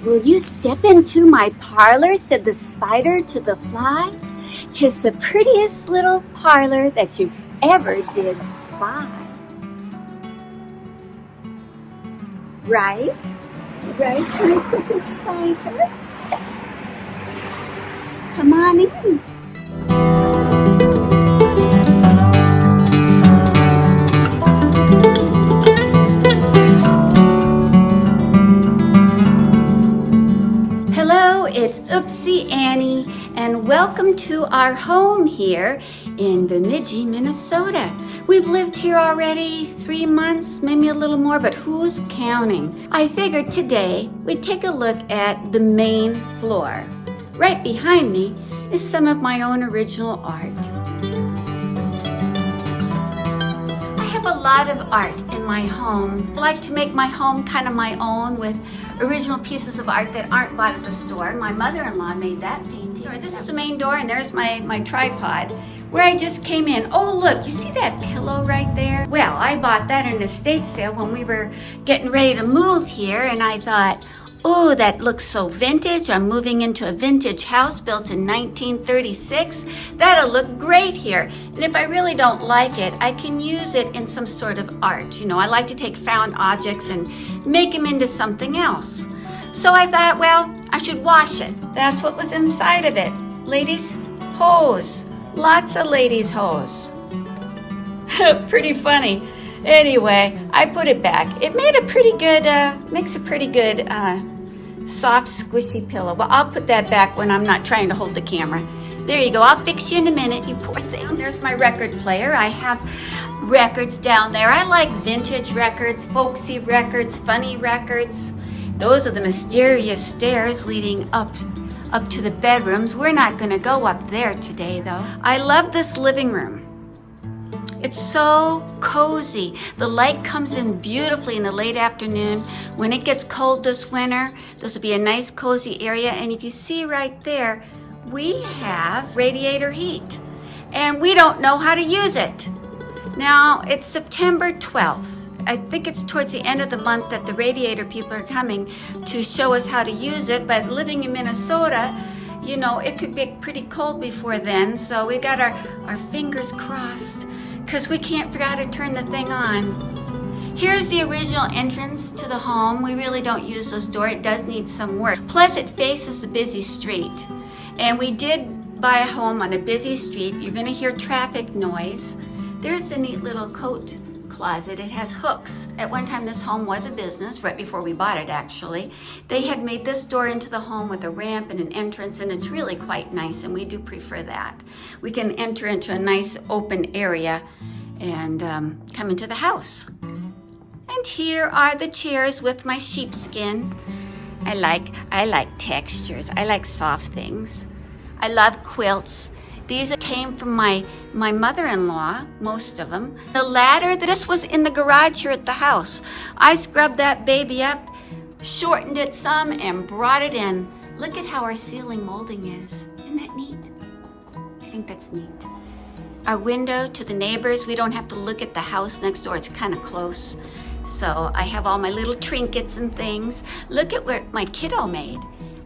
"Will you step into my parlor?" said the spider to the fly. "'Tis the prettiest little parlor that you ever did spy." Right? Right, my pretty spider? Come on in. Hello, it's Oopsy Annie, and welcome to our home here in Bemidji, Minnesota. We've lived here already 3 months, maybe a little more, but who's counting? I figured today we'd take a look at the main floor. Right behind me is some of my own original art. I have a lot of art in my home. I like to make my home kind of my own with original pieces of art that aren't bought at the store. My mother-in-law made that painting. This is the main door, and there's my tripod where I just came in. Oh, look, you see that pillow right there? Well, I bought that in an estate sale when we were getting ready to move here, and I thought, oh, that looks so vintage. I'm moving into a vintage house built in 1936. That'll look great here. And if I really don't like it, I can use it in some sort of art. You know, I like to take found objects and make them into something else. So I thought, well, I should wash it. That's what was inside of it. Ladies' hose. Lots of ladies' hose. Pretty funny. Anyway, I put it back. It made a pretty good, makes a pretty good soft, squishy pillow. Well, I'll put that back when I'm not trying to hold the camera. There you go. I'll fix you in a minute, you poor thing. There's my record player. I have records down there. I like vintage records, folksy records, funny records. Those are the mysterious stairs leading up to the bedrooms. We're not going to go up there today, though. I love this living room. It's so cozy. The light comes in beautifully in the late afternoon. When it gets cold this winter, this will be a nice cozy area. And if you see right there, we have radiator heat, and we don't know how to use it. Now, it's September 12th. I think it's towards the end of the month that the radiator people are coming to show us how to use it. But living in Minnesota, you know, it could be pretty cold before then. So we got our fingers crossed, because we can't figure out how to turn the thing on. Here's the original entrance to the home. We really don't use this door. It does need some work. Plus, it faces a busy street. And we did buy a home on a busy street. You're going to hear traffic noise. There's a neat little coat closet. It has hooks. At one time, this home was a business, right before we bought it, actually. They had made this door into the home with a ramp and an entrance, and it's really quite nice, and we do prefer that. We can enter into a nice open area and come into the house. And here are the chairs with my sheepskin. I like textures. I like soft things. I love quilts. These came from my mother-in-law, most of them. The ladder, this was in the garage here at the house. I scrubbed that baby up, shortened it some, and brought it in. Look at how our ceiling molding is. Isn't that neat? I think that's neat. Our window to the neighbors, we don't have to look at the house next door. It's kind of close. So I have all my little trinkets and things. Look at what my kiddo made.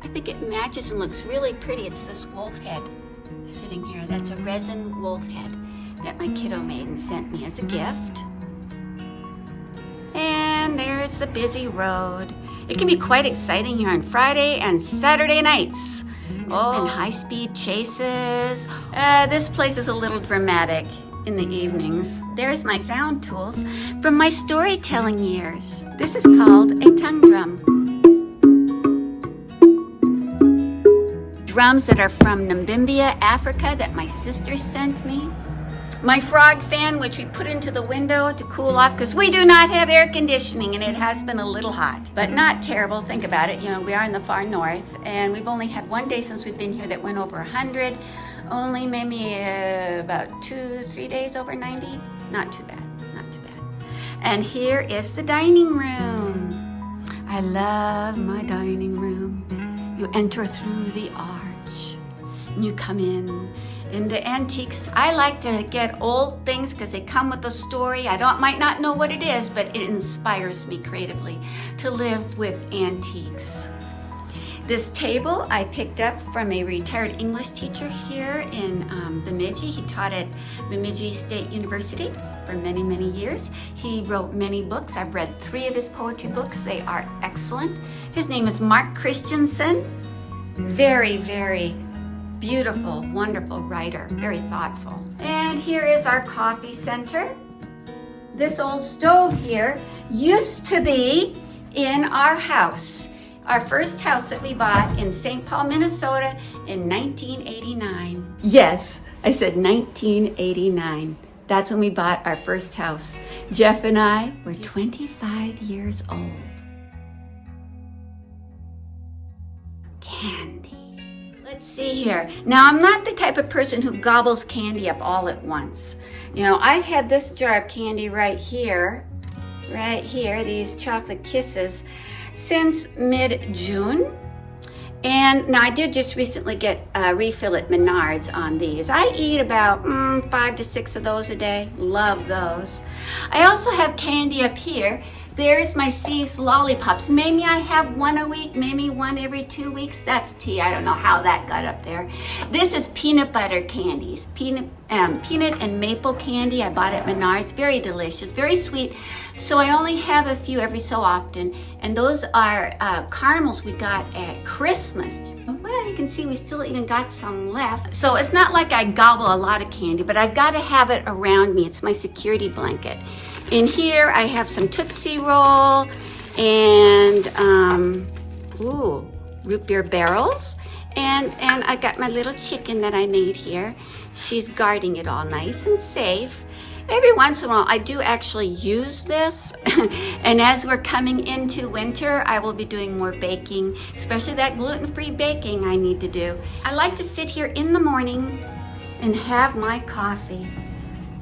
I think it matches and looks really pretty. It's this wolf head sitting here. That's a resin wolf head that my kiddo made and sent me as a gift. And there's the busy road. It can be quite exciting here on Friday and Saturday nights. There's been high-speed chases. This place is a little dramatic in the evenings. There's my sound tools from my storytelling years. This is called a tongue drum. Drums that are from Namibia, Africa, that my sister sent me. My frog fan, which we put into the window to cool off, because we do not have air conditioning, and it has been a little hot, but not terrible. Think about it. You know, we are in the far north, and we've only had one day since we've been here that went over 100. Only maybe about 2-3 days over 90. Not too bad, not too bad. And here is the dining room. I love my dining room. You enter through the arch, and you come in. In the antiques, I like to get old things because they come with a story. Might not know what it is, but it inspires me creatively to live with antiques. This table I picked up from a retired English teacher here in Bemidji. He taught at Bemidji State University for many, many years. He wrote many books. I've read 3 of his poetry books. They are excellent. His name is Mark Christensen. Very, very beautiful, wonderful writer, very thoughtful. And here is our coffee center. This old stove here used to be in our house. Our first house that we bought in St. Paul, Minnesota in 1989. Yes, I said 1989. That's when we bought our first house. Jeff and I were 25 years old. Candy. Let's see here. Now, I'm not the type of person who gobbles candy up all at once. You know, I've had this jar of candy right here, these chocolate kisses, since mid-June. And now I did just recently get a refill at Menards on these. I eat about 5 to 6 of those a day. Love those. I also have candy up here. There's my C's lollipops. Maybe I have 1 a week, maybe 1 every 2 weeks. That's tea. I don't know how that got up there. This is peanut butter candies. Peanut and maple candy I bought at Menards. Very delicious, very sweet. So I only have a few every so often. And those are caramels we got at Christmas. Well, you can see we still even got some left. So it's not like I gobble a lot of candy, but I've got to have it around me. It's my security blanket. In here, I have some Tootsie Roll and root beer barrels. And I got my little chicken that I made here. She's guarding it all nice and safe. Every once in a while, I do actually use this. And as we're coming into winter, I will be doing more baking, especially that gluten-free baking I need to do. I like to sit here in the morning and have my coffee.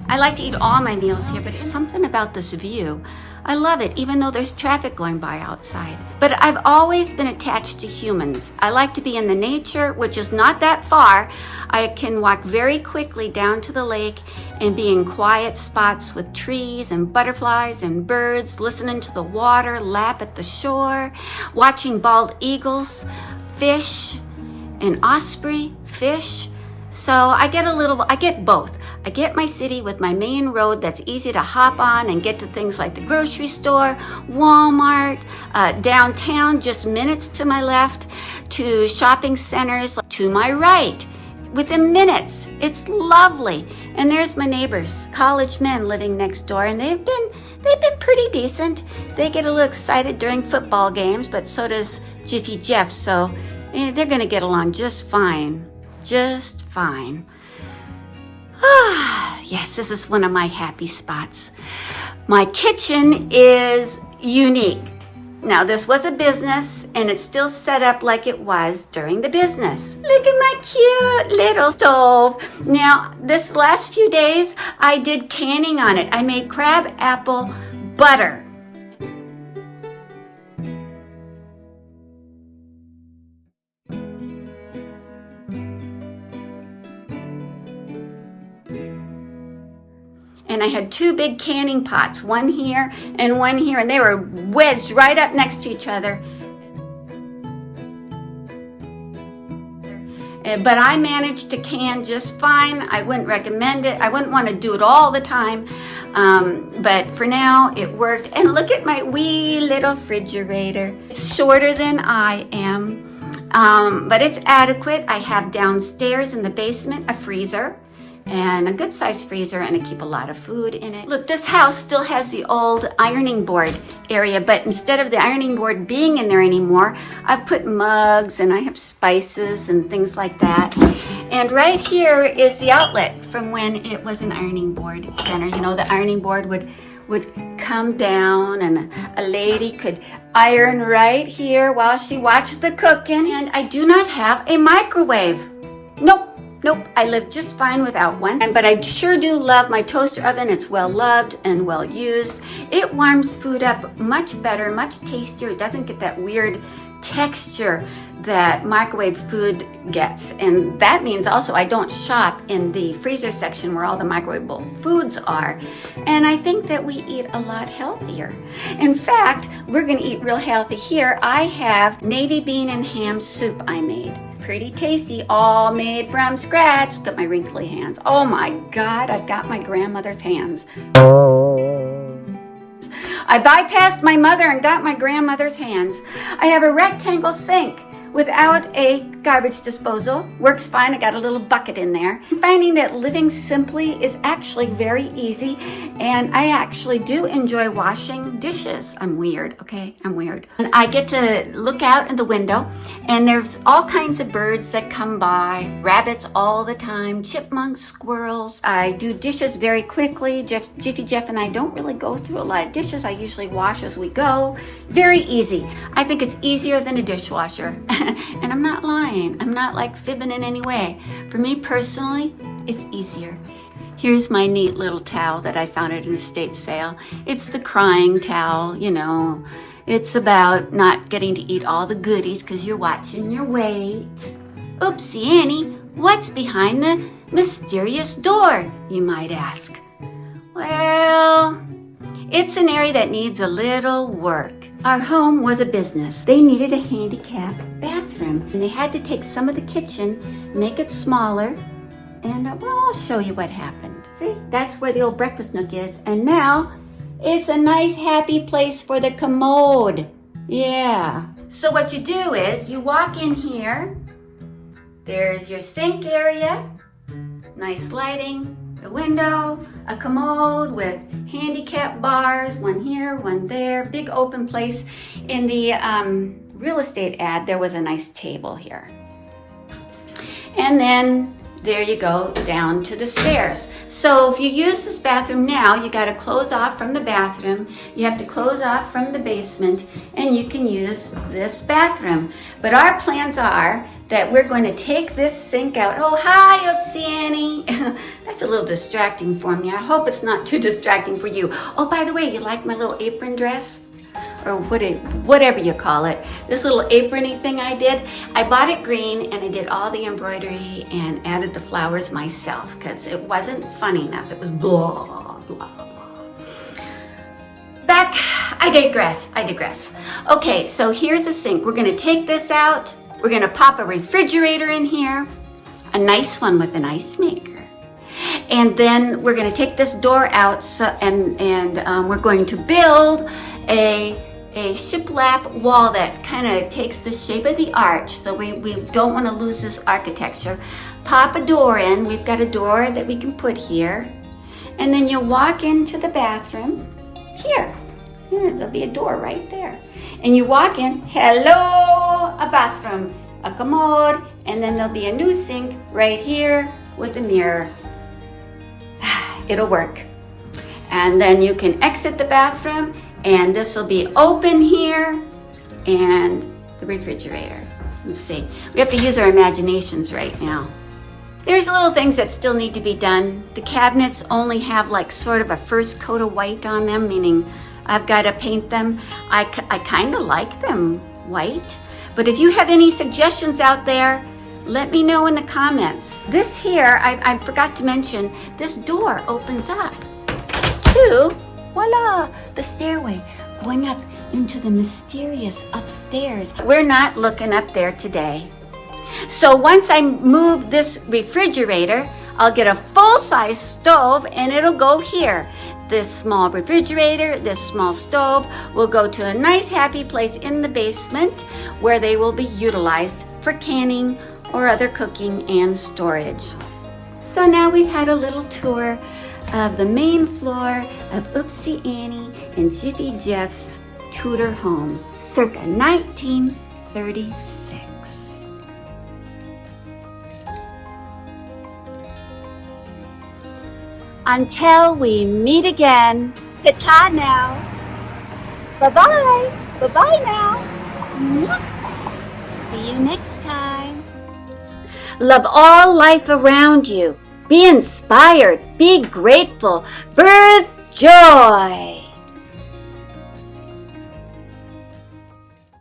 I like to eat all my meals here, but there's something about this view. I love it, even though there's traffic going by outside. But I've always been attached to humans. I like to be in the nature, which is not that far. I can walk very quickly down to the lake and be in quiet spots with trees and butterflies and birds, listening to the water lap at the shore, watching bald eagles, fish, and osprey, fish. So I get both. I get my city with my main road that's easy to hop on and get to things like the grocery store, Walmart, downtown, just minutes to my left, to shopping centers to my right, within minutes. It's lovely. And there's my neighbors, college men living next door, and they've been pretty decent. They get a little excited during football games, but so does Jiffy Jeff, so they're gonna get along just fine. Just fine. Yes, this is one of my happy spots. My kitchen is unique. Now, this was a business, and it's still set up like it was during the business. Look at my cute little stove. Now, this last few days, I did canning on it. I made crab apple butter. And I had 2 big canning pots, one here and one here, and they were wedged right up next to each other. But I managed to can just fine. I wouldn't recommend it. I wouldn't want to do it all the time. But for now, it worked. And look at my wee little refrigerator. It's shorter than I am, but it's adequate. I have downstairs in the basement a freezer, and a good sized freezer, and I keep a lot of food in it. Look, this house still has the old ironing board area, but instead of the ironing board being in there anymore, I've put mugs and I have spices and things like that. And right here is the outlet from when it was an ironing board center. You know, the ironing board would come down and a lady could iron right here while she watched the cooking. And I do not have a microwave. Nope. Nope, I live just fine without one. But I sure do love my toaster oven. It's well loved and well used. It warms food up much better, much tastier. It doesn't get that weird texture that microwave food gets. And that means also I don't shop in the freezer section where all the microwavable foods are. And I think that we eat a lot healthier. In fact, we're gonna eat real healthy here. I have navy bean and ham soup I made. Pretty tasty, all made from scratch. Look at my wrinkly hands. Oh my God, I've got my grandmother's hands. I bypassed my mother and got my grandmother's hands. I have a rectangle sink without a garbage disposal. Works fine, I got a little bucket in there. I'm finding that living simply is actually very easy, and I actually do enjoy washing dishes. I'm weird, okay? I'm weird. And I get to look out in the window, and there's all kinds of birds that come by, rabbits all the time, chipmunks, squirrels. I do dishes very quickly. Jiffy Jeff and I don't really go through a lot of dishes. I usually wash as we go. Very easy. I think it's easier than a dishwasher. And I'm not lying. I'm not like fibbing in any way. For me personally, it's easier. Here's my neat little towel that I found at an estate sale. It's the crying towel, you know. It's about not getting to eat all the goodies because you're watching your weight. Oopsy Annie, what's behind the mysterious door, you might ask? Well, it's an area that needs a little work. Our home was a business. They needed a handicap bathroom, and they had to take some of the kitchen, make it smaller, and well, I'll show you what happened. See, that's where the old breakfast nook is, and now it's a nice happy place for the commode. Yeah. So what you do is you walk in here. There's your sink area, nice lighting, a window, a commode with handicap bars, one here, one there, big open place. In the real estate ad, there was a nice table here. And then there you go, down to the stairs. So if you use this bathroom now, you got to close off from the bathroom. You have to close off from the basement, and you can use this bathroom. But our plans are that we're going to take this sink out. Oh, hi, Oopsy Annie. That's a little distracting for me. I hope it's not too distracting for you. Oh, by the way, you like my little apron dress? Or whatever you call it. This little aprony thing I did, I bought it green and I did all the embroidery and added the flowers myself because it wasn't fun enough. It was blah, blah, blah. Back, I digress. Okay, so here's the sink. We're gonna take this out. We're gonna pop a refrigerator in here, a nice one with an ice maker. And then we're gonna take this door out and we're going to build a shiplap wall that kind of takes the shape of the arch, so we don't want to lose this architecture. Pop a door in. We've got a door that we can put here, and then you'll walk into the bathroom here. There'll be a door right there, and you walk in. Hello, a bathroom, a commode, and then there'll be a new sink right here with a mirror. It'll work. And then you can exit the bathroom, and this will be open here, and the refrigerator. Let's see. We have to use our imaginations right now. There's little things that still need to be done. The cabinets only have like sort of a first coat of white on them, meaning I've got to paint them. I kind of like them white, but if you have any suggestions out there, let me know in the comments. This here, I forgot to mention, this door opens up to, voila, the stairway going up into the mysterious upstairs. We're not looking up there today. So once I move this refrigerator, I'll get a full-size stove and it'll go here. This small refrigerator, this small stove will go to a nice happy place in the basement where they will be utilized for canning or other cooking and storage. So now we've had a little tour of the main floor of Oopsy Annie and Jiffy Jeff's Tudor home, circa 1936. Until we meet again, ta-ta now. Bye-bye. Bye-bye now. See you next time. Love all life around you. Be inspired. Be grateful. Birth joy.